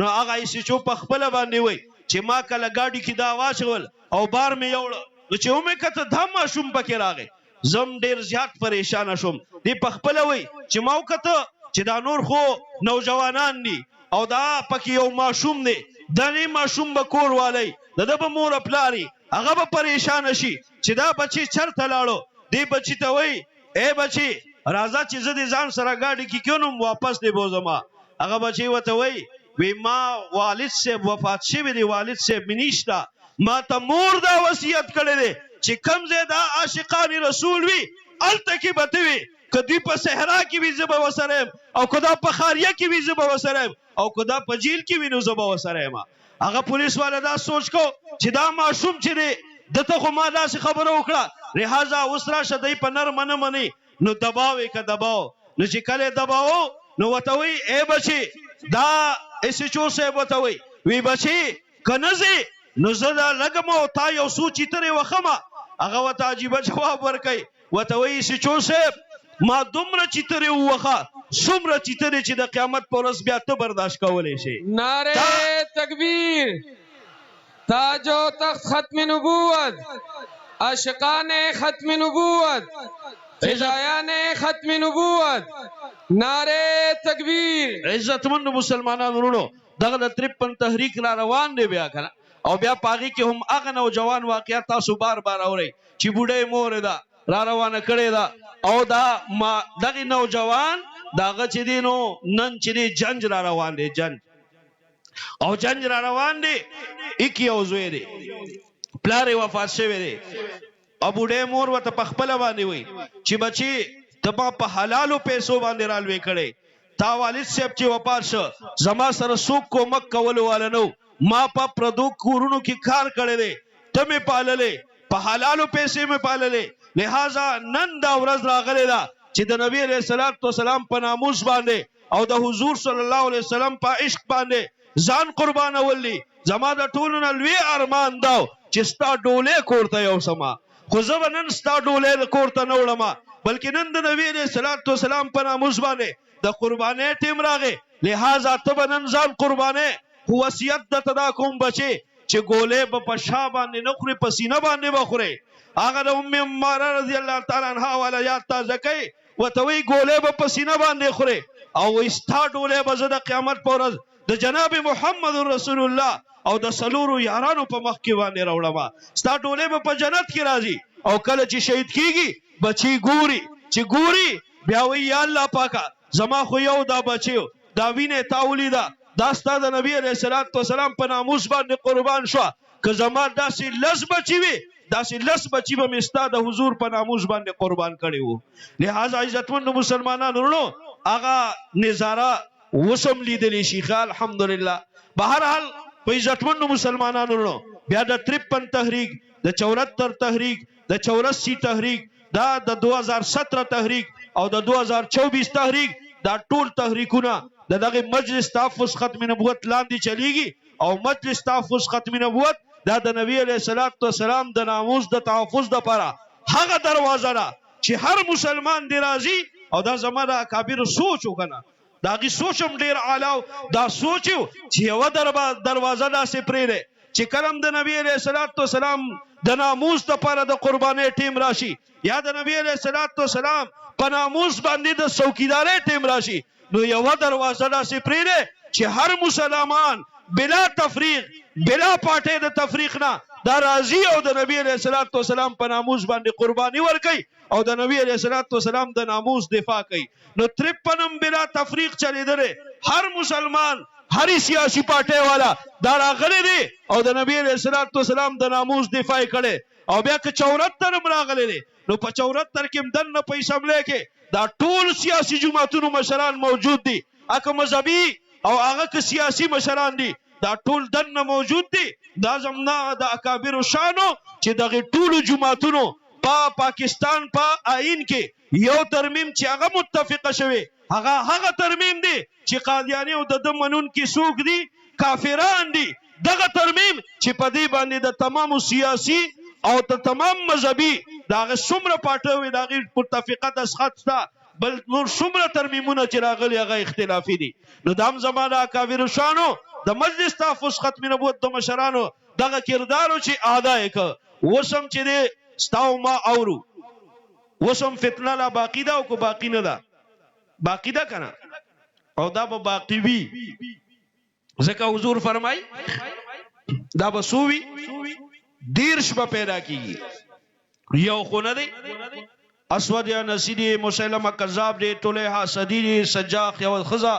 Speaker 1: نو هغه ایسچو په خپله باندې وی چې ما کله ګاډي کې دا واچول او بار مې یوړه نو چې ومې کته دا ماشوم پکې راغی زم ډېر زیات پریشانه شوم دی په خپله وی چې ما وکته چې دا نور خو نوجوانان دي او دا پکې یو ماشوم دی دغې ماشوم به کور والی د ده به مور پلاري هغه به پریشانه شي چې دا بچی چرته لاړو دی بچي ته وی ای بچی راځه چې زه دې ځان سره ګاډي کې کېنم واپس دی بوزما هغه بچی ورته وی ما والد صاحب وفات شوی دی والد صاحب مې نشته ما ته مور دا وصیت کړی دی چې کوم ځای دا عاشقان رسول وي هلته کې به ته وي که دوی په صحرا کې وي زه به ورسره یم او که دا په خاریه کې وي زه به ورسره یم او که دا په جیل کې وي نو زه به ورسره یم هغه پولیس والا دا سوچ کو چې دا ماشوم چې دی دته خو ما داسې خبره وکړه لہذا اوس راشه دی په نرمه نه مني نو دباو یې که دباو نو چې کله یې دباو نو ورته وی ای بچي دا ایسچو صاحب ورته وی بچي که نه ځې نو زه دا لږم او تا یو څو چیترې وخمه هغه ورته عجیبه جواب ورکوي ورته وی ایسچو صاحب ما دومره چیترې ووخه څومره چیترې چې د قیامت په ورځ بیا ته برداشت کولی شي
Speaker 3: نعره تکبیر تاج و تخت ختم نبوت عاشقان ختم نبوت فدایان ختم نبوت نعره تکبیر
Speaker 1: عزتمند مسلمانانو ورونو دغه د 53 تحریک را روان دی بیا کنه او بیا پاغي کې هم هغه نوجوان واقعیت تاسو بار بار اورئ چې بوډۍ مور ده را روانه کړې ده او دا ما دغه نوجوان داغه چې دی نو نن چې دی جنج را روان دی جنج او جنج را روان دی اکی او زوی دی پلار وفات شوی دی او بوډۍ مور ورته په خپله باندې وی چې بچي ته ما په حلالو پیسو باندې رالوی کړی تا والد صاحب چې وفات شو زما سره څوک کومک کولو والا نو ما په پردو کورونو کې کار کړی دی ته مې پاللې په حلالو پیسې مې پاللې لہذا نن دا ورځ راغلی ده چې د نبی علیه الصلاة والسلام په ناموس باندې او د حضور صلی الله علیه وسلم په عشق باندې ځان قربانول دي زما د ټولو نه لوی ارمان دا چې ستا ډولۍ کور ته یوسمه خو زه به نن ستا ډولۍ کور ته نه وړمه بلکې نن د نبی علیه الصلاة والسلام په ناموس باندې د قربانۍ ټیم راغی لہذا ته به نن ځان قربانې خو وصیت درته دا کوم بچې چې ګولۍ به په شا باندې نه خورې په سینه باندې به خورې هغه د ام عماره رضی الله تعالی عنها والا یاد تازه کوي ورته وایي ګولۍ به په سینه باندې خورې او وایي ستا ډولۍ به زه د قیامت په ورځ د جناب محمد رسول الله او د څلورو یارانو په مخ کې باندې راوړمه ستا ډولۍ به په جنت کې راځي او کله چې شهید کیږي بچی ګوري چې ګوري بیا وایي یا الله پاکه زما خو یو دا بچی دا وینې تا ولیده دا ستا د نبی علیه الصلاة والسلام په ناموس باندې قربان شوه که زما داسې لس بچي وي داسې لس بچي به مې ستا د حضور په ناموس باندې قربان کړي وو لہذا عزتمند مسلمانانو ورونو هغه نظاره وسم لیدلی شي الحمدلله بهرحال په عزتمند مسلمانانو ورونو بیا د 53 تحریک د 74 تحریک د 84 تحریک دا د 2017 تحریک او د 2024 تحریک دا ټول تحریکونه د دغه مجلس تحفظ ختم نبوت لاندې چلیږي او مجلس تحفظ ختم نبوت دا د نبی علیه الصلاة والسلام د ناموس د تحفظ دپاره هغه دروازه ده چې هر مسلمان دی راځي او دا زما د اکابرو سوچ وکنه دا هغې سوچ هم ډېر اعلی دا سوچ چې یوه دروازه داسې پرېږدی چې کله هم د نبی علیه الصلاة والسلام د ناموس دپاره د قربانۍ ټیم راشي یا د نبی علیه الصلاة والسلام په ناموس باندې د څوکیدارۍ ټیم راشي نو یوه دروازه داسې پرېږدی چې هر مسلمان بلا تفریق بلا پاټې د تفریق نه دا راځي او د نبی علیه الصلاة والسلام په ناموس باندې قرباني ورکوي او د نبی علیه الصلاة والسلام د ناموس دفاع کوي نو 53 بلا تفریق چلیدلی هر مسلمان هر سیاسی پارټۍ والا دا راغلی دی او د نبی علیه الصلاة والسلام د ناموس دفاع کړی او بیا که 74 هم راغلی دی نو په 74 کې هم دننه په اسمبلی کې دا ټول سیاسي جماعتونو مشران موجود دي هغه مذهبي او هغه که سیاسي مشران دي دا ټول دنه موجود دي. دا زمنا د اکابر شانو چې دغه ټول جماعتونو پاکستان آئین کې یو ترمیم چې هغه متفقه شوی هغه ترمیم دی چې قادیانی او د منون کې څوک دي کافران دي. دغه ترمیم چې په دې باندې د تمام سیاسي او د تمام مذهبي دغه څومره پاټوي دغه متفقه دسخط شته بل نور څومره ترمیمونه چې راغلي هغه اختلافي دي. نو دام زمانه اکابر شانو د مجلس تحفظ ختم نبوت د مشرانو دغه کردارو چې ادا وکړه وسم چې دې ستاو ما اورو وسم فتنه لا باقی ده او کو باقی نه ده باقی ده کنه او دا به باقی وی ځکه حضور فرمای دا به سووي دیرش به پیدا کیږي یو خونه دی اسود یا نصیری مسلمہ کذاب دی طلحہ صدیری سجاق یا خزا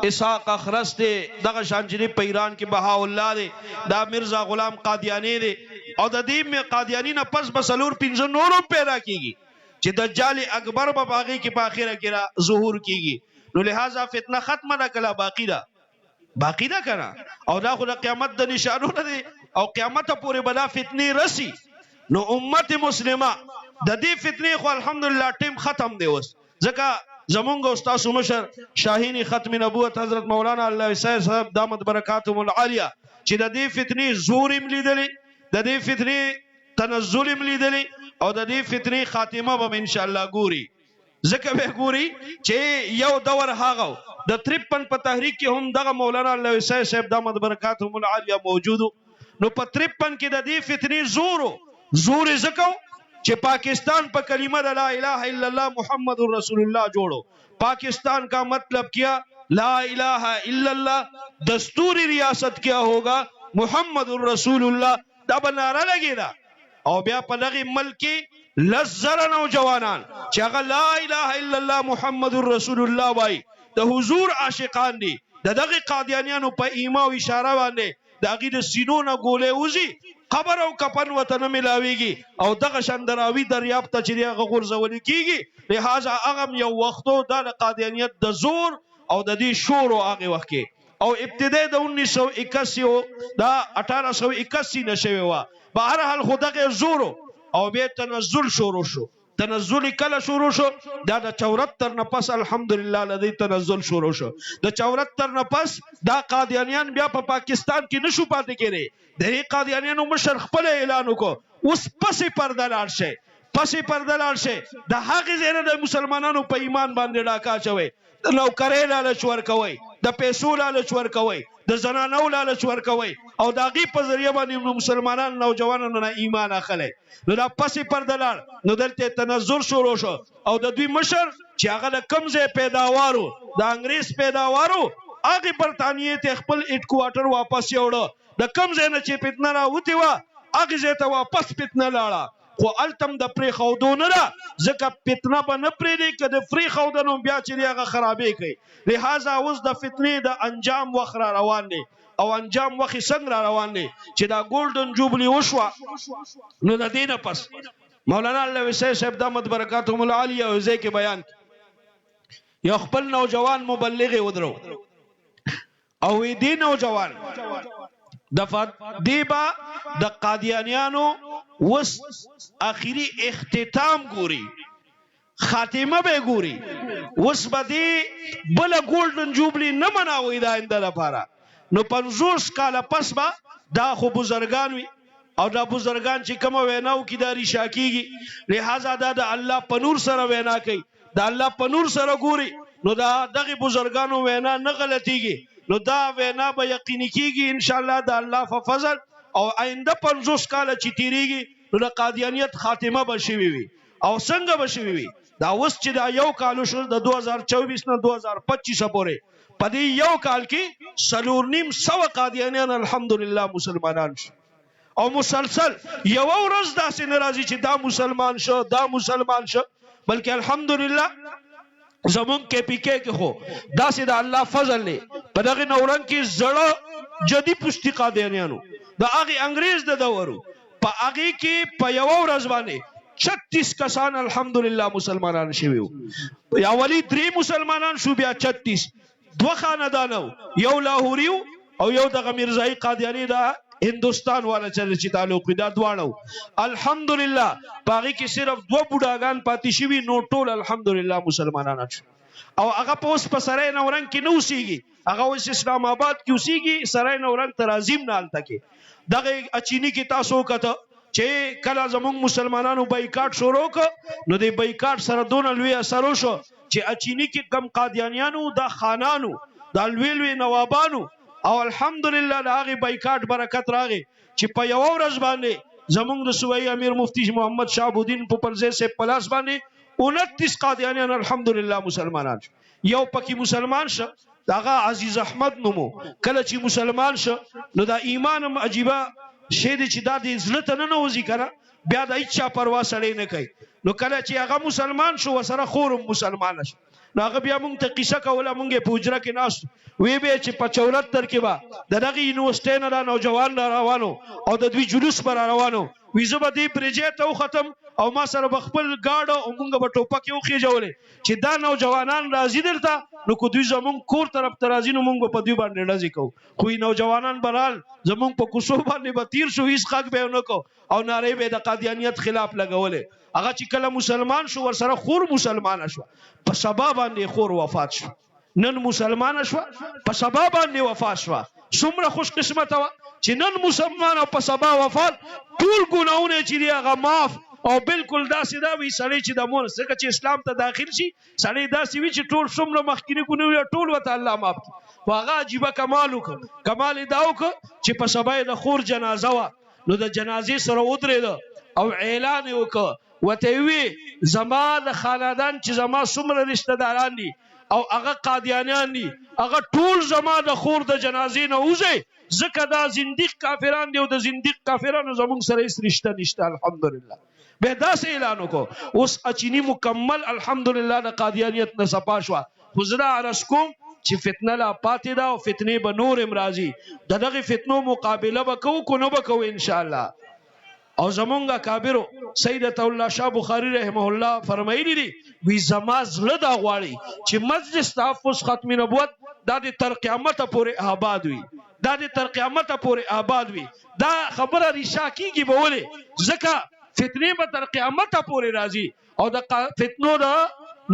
Speaker 1: اسحاق اخرس دی دغه شانجری په ایران کې بها الله دی دا مرزا غلام قادیانی دی او د دې قادیانی نه پس بسلور 15 نورو پیدا کیږي چې دجال اکبر په باغی کې په اخره کې را ظهور کیږي. نو لہذا فتنه ختمه نه کلا باقی ده کنه او دا خو د قیامت د نشانونه دی او قیامت پورې بلا فتنی رسی. نو امت مسلمه د دې فتنې خو الحمدلله ټیم ختم دی اوس ځکه زمونږ استاد مشر شاهین ختم نبوت حضرت مولانا الله سید صاحب دامت برکاتهم العالیه چې د دې فتنې زور هم لیدلی د دې فتنې تنزل هم لیدلی او د دې فتنې خاتمه به ان شاء الله ګوري ځکه به ګوري چې یو دور هاغه د 53 په تحریک کې هم دغه مولانا الله سید صاحب دامت برکاتهم العالیه موجودو. نو په 53 کې د دې فتنې زور زکو چې پاکستان په کلمه لا الہ الا اللہ محمد رسول اللہ جوڑو. پاکستان کا مطلب کیا لا الہ الا اللہ دستوری ریاست کیا ہوگا محمد رسول اللہ دا بنارا لگی دا او بیا په دغه ملک لزر نوجوانان چې هغه لا الہ الا اللہ محمد رسول اللہ وای د حضور عاشقان دي دغه قادیانیانو په ایما او اشاره باندې دغه د سینو نه ګولې وزي خبر او کپن وطن ملاویږي او دغه شندراوی دریاب ته چې هغه غورځول کیږي. لہذا هغه یو وختو د قادیانیت د زور او د دې شور او هغه وخت کې او ابتدای د 1981 دا 1881 نشوي وا بهر حال خدغه زور او به تنزل شروع شو. تنزل کله شروع شو دا د 74 نه پس الحمدلله لدی تنزل شروع شو. د 74 نه پس دا قادیانیان بیا په پاکستان کې نشو پاتې کېږي د قادیانیانو مشر خپل اعلان وکړ اوس پسې پرده لاړ شي د هغه زینه د مسلمانانو په ایمان باندې ډاکا چوي د نوکرې لالچ ورکوي د پیسو لالچ ورکوي د زنانو لالچ ورکوي او د هغې په ذریعه باندې مسلمانان نوجوانانو نه ایمان اخلي. نو دا پسې پرده لاړ نو دلته تنظر شروع شو او د دوی مشر چې هغه د کوم ځای پیداوارو د انګریز پیداوارو هغه برطانیې ته خپل هډ کوارټر واپس یوړه د کوم ځای نه چې فتنه راوتې وه هغې ځای ته واپس فتنه لاړه خو التم د پرې ښودو نه ده ځکه فتنه به نه پرېږدي که د فرې ښودنو بیا چې دی هغه خرابې کوي. لہذا اوس د فتنې د انجام وخت را روان دی او انجام وخت څنګه را روان دی چې دا ګولډن جوبلي وشوه نو د دې نه پس مولانا الله سید صاحب دامت برکاتهم العالیه او ځای کې بیان یو خپل نوجوان مبلغ ودرو او دې نوجوان د دیبا د قادیانیانو وس اخیری اختتام ګوري خاتمه به ګوري وس بدی بل ګولډن جوبلی نه مناوي دا انده لپاره. نو 50 کاله پس با دا خو بزرگان وي او دا بزرگان چې کوم ویناو کی داری شاکیږي لہذا دا د الله په نور سره وینا کوي دا الله په نور سره ګوري نو دا دغه بزرگانو وینا نه غلطیږي نو دا وینا به یقیني کیږي ان شاء الله د الله په فضل او آینده 50 کاله چې تیریږي نو د قادیانیت خاتمه بشوي وي او څنګه بشوي وي دا اوس چې دا یو کال شو د 2024 نه 2025 پورې په دې یو کال کې 4.5 قادیانیان الحمدلله مسلمانان شو او مسلسل یو ورځ داسې ناراضي چې دا مسلمان شو بلکې الحمدلله زمون کې پی کې خو داسې د الله فضل نه په دغه نورنګ کې زړه جدي پښتي قادیانیانو د هغه انګريز د دورو په هغه کې په یو ورځ باندې 36 کسان الحمدلله مسلمانان شوي یا ولی 3 مسلمانان شو بیا 36 دو خاندانو یو لاهوریو او یو دغه میرزائی قادیانی دا هندوستان والا چې تعلق دا دواړو الحمدلله باغی کې صرف 2 بوډاګان پاتې شوي نو ټول الحمدلله مسلمانان شو او هغه په اوس په سرای نورنګ کې نه اوسېږي هغه اوس اسلام آباد کې اوسېږي سرای نورنګ ترازیم نه هلته کې دغه اچینی کې تاسو وکړه چې کله زمونږ مسلمانانو بایکاټ شروع کړ نو د بایکاټ سره دونه لوی اثر وشو چې اچینی کې کم قادیانیانو دا خانانو دا لوی نوابانو او الحمدلله د هغې بایکاټ برکت راغی چې په یوه ورځ باندې زمونږ د صوبایي امیر مفتی محمد شهاب الدین پوپلزی صاحب په لاس باندې 29 قادیانیان الحمدلله مسلمانان شو یو پکې مسلمان شه داغه عزیز احمد نومو کله چې مسلمان شه نو دا ایمان هم عجیبه شی دی چې دا د زړه ته نه نوځي کنه بیا د هیڅ چا پروا سړی نه کوي نو کله چې هغه مسلمان شو ورسره خور هم مسلمانه شو نو هغه بیا موږ ته قصه کوله موږ یې په حجره کې ناستو وی به چې په 74 کې به د دغه یونیورسټۍ نه دا نوجوان را روانو او د دوی جلوس به را روانو وی زه به دې پرېجې ته وختم او ما سره به خپل ګاډه او موږ به ټوپکې وخېجولې چې دا نوجوانان راځي دلته نو که دوی زمونږ کور طرف ته راځي نو موږ به په دوی باندې ډزې کوو خو نوجوانان به رال زمونږ په کوڅو باندې به تیر شو هېڅ غږ به یې ونه کوو او نارې به یې د قادیانیت خلاف لګولې هغه چې کله مسلمان شو ورسره خور مسلمانه شوه په سبا باندې خور وفات شو نن مسلمانه شوه په سبا باندې وفات شوه څومره خوش قسمته وه چې نن مسلمانه په سبا وفات ټول ګناهونه چې دي هغه معاف او بالکل داسې دا وي سړی چې د مور ځکه چې اسلام ته داخل شي سړی داسې وي چې ټول څومره مخکیني ګناهونه ټول ورته الله معاف کړي خو هغه عجیبه کمال وکړ کمال یې دا وکړ چې په سبا یې د خور جنازه وه نو د جنازې سره ودرېده او اعلان یې وکړ ورته یې وی زما د خاندان چې زما څومره رشته داران دي او هغه قادیانیان دي هغه ټول زما د خور د جنازې نه وځي ځکه دا زندیق کافران دي او د زندیق کافرانو زمونږ سره هېڅ رشته نشته الحمدلله به داسې اعلان وکړو اوس اچینی مکمل الحمدلله د قادیانیت نه صفا شوه خو زه دا عرض کوم چې فتنه لا پاتې ده او فتنې به نور هم راځي د دغې فتنو مقابله به کوو که نه به کوو انشاءالله او زمونږ کابرو سیدت الله شاه بخاری رحمه الله فرمایلی دي وی زما زړه دا غواړي چې مجلس تحفظ ختم نبوت دا د تر قیامته پورې آباد وي دا د تر قیامته پورې آباد وي دا خبره ریشا کیږي به ولې ځکه فتنې به تر قیامته پورې راځي او د فتنو د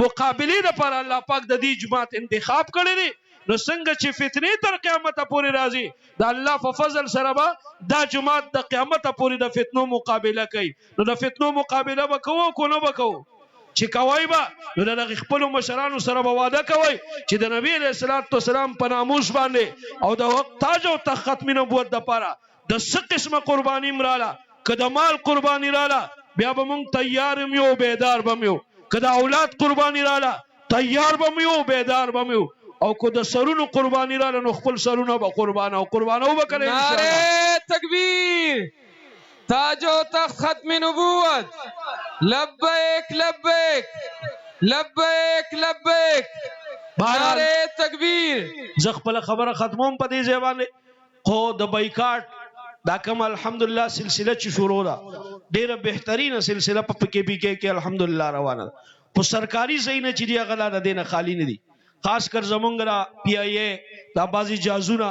Speaker 1: مقابلې لپاره الله پاک د دې جماعت انتخاب کړی دی نو څنګه چې فتنې تر قیامته پورې راځي د الله په فضل سره به دا جماعت د قیامته پورې د فتنو مقابله کوي نو د فتنو مقابله به کوو که نه به کوو چې کوئ به نو د دغې خپلو مشرانو سره به واده کوئ چې د نبي علیه الصلاة والسلام په ناموس باندې او د تاج او تخت ختم نبوت دپاره د څه قسمه قرباني م راله که د مال قرباني راله بیا به موږ تیار م یو بیدار به م یو که د اولاد قرباني راله تیار به م یو بیدار به م یو او که د سرونو قرباني راله نو خپل سرونه به قربانو به کړئ
Speaker 3: نعره تکبیر تاج و تخت ختم نبوت لبیک لبیک لبیک لبیک نعره تکبیر
Speaker 1: زه خپله خبره ختموم په دې ځای باندې خو د بایکاټ دا کوم الحمدلله سلسله چې شروع ده ډېره بهترینه سلسله په پی کې الحمدلله روانه ده په سرکاري ځایونه چې دي هغه لا د دې نه خالي نه دي خاص کر زمونږ را پی آی ای دا بعضې جازونه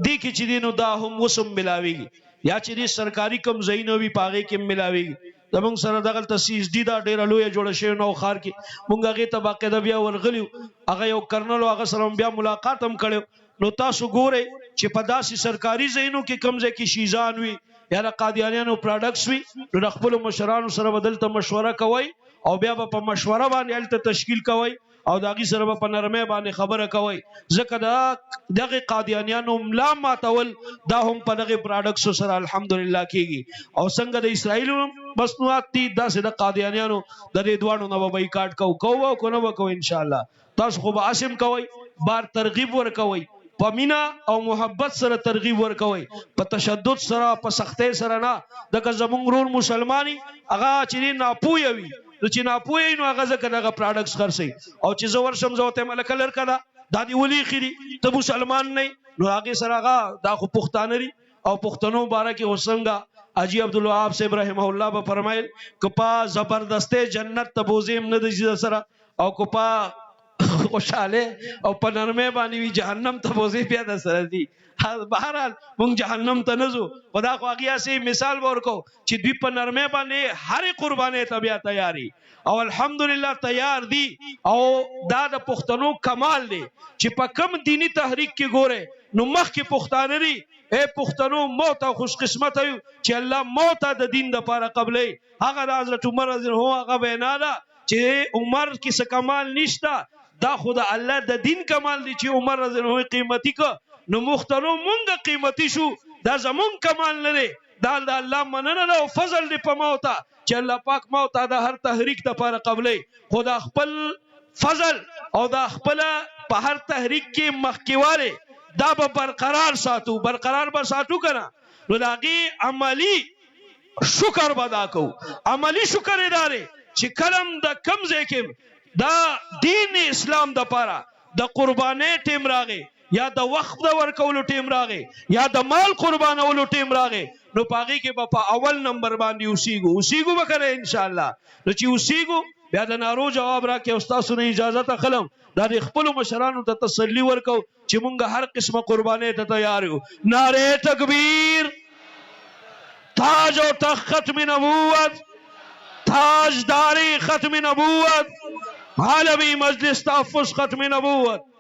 Speaker 1: دې کې چې دي نو دا هم اوس هم ملاویږي یا چې دې سرکاري کوم ځایونه وي په هغې کې هم ملاویږي زمونږ سره دغلته سی ایس ډي دا ډېره لویه جوړه شوې نو ښار کې مونږ هغې ته باقاعده بیا ورغلي هغه یو کرنل و هغه سره بیا ملاقات هم کړی نو تاسو ګورئ چې په داسې سرکاري ځایونو کې کوم ځای کې شیزان وي یا د قادیانیانو پراډکټس وي نو د خپلو مشرانو سره به دلته مشوره کوئ او بیا به په مشوره باندې هلته تشکیل کوئ او د هغې سره به په نرمۍ باندې خبره کوئ ځکه د دغې قادیانیانو ملا ماتول دا هم په دغې پراډکټسو سره الحمدلله کېږي او څنګه د اسرائیلو مصنوعات دي داسې د قادیانیانو د دې دواړو نه به بایکاټ کوو او که نه به کوو انشاءالله تاسو خو به اسم کوئ بار ترغیب ورکوئ په مینا او محبت سره ترغیب ورکوئ په تشدد سره په سختۍ سره نه دغه زمونږ ورور مسلماني هغه چې ناپویه وي نو چې ناپوهه نو هغه ځکه دغه پراډکټس خرڅوي او چې زه ورشم زه ورته یم هلکه لرکه ده دا دې ولې ایښي دي ته مسلمان نه نو هغې سره هغه دا خو پښتانه دي او پښتنو باره کې اوس څنګه حاجي عبدالوهاب صاحب رحمه الله به فرمایل که په زبردستۍ جنت ته بوځې هم نه د سره او که په خوشاله او په نرمه باندې وی جهنم ته بوزي بیا د سره دي. بهرحال مونږ جهنم ته نه ځو، خدا خو هغه سي مثال ورکو چې دوی په نرمه باندې هر قرباني ته بیا تیاری او الحمدلله تیار دي. او دا د پښتنو کمال دی چې په کم دینی تحریک کې ګوره نو مخ کې پښتانه دي. اے پښتنو موت او خوش قسمت یو چې الله موت د دین د لپاره قبلې. هغه د حضرت عمر رضی الله عنه هغه وینا ده چې عمر کې څه کمال نشته، دا خود الله د دین کمال دی چې عمر رضی الله عنه قیمتي کو نو مختلو مونږ قیمتي شو. دا زمون کمال نه دی، دا د الله مننه او فضل دی په موت چې الله پاک موت د هر تحریک د لپاره قبلې. خدا خپل فضل او دا خپل په هر تحریک کې مخکیواله دا به برقرار ساتو، برقرار به ساتو کنه. نو داغي عملی شکر بدا کو، عملی شکر ادارے چې کلم د کم ځکه دا دین اسلام د پاره د قربانې ټیم راغی یا د وخت د ورکولو ټیم راغی یا د مال قربانولو ټیم راغی، نو پاغي کې په اول نمبر باندې اوسېګو وکړه ان شاء الله. نو چې اوسېګو بیا د نارو جواب راکې او تاسو نه اجازه ته خلم دا د خپل مشرانو ته تسلی ورکو چې مونږ هر قسمه قربانې ته تیار یو. نعره تکبیر، تاج و تخت ختم نبوت، تاجداری ختم نبوت، عالمی مجلس تحفظ ختم نبوت.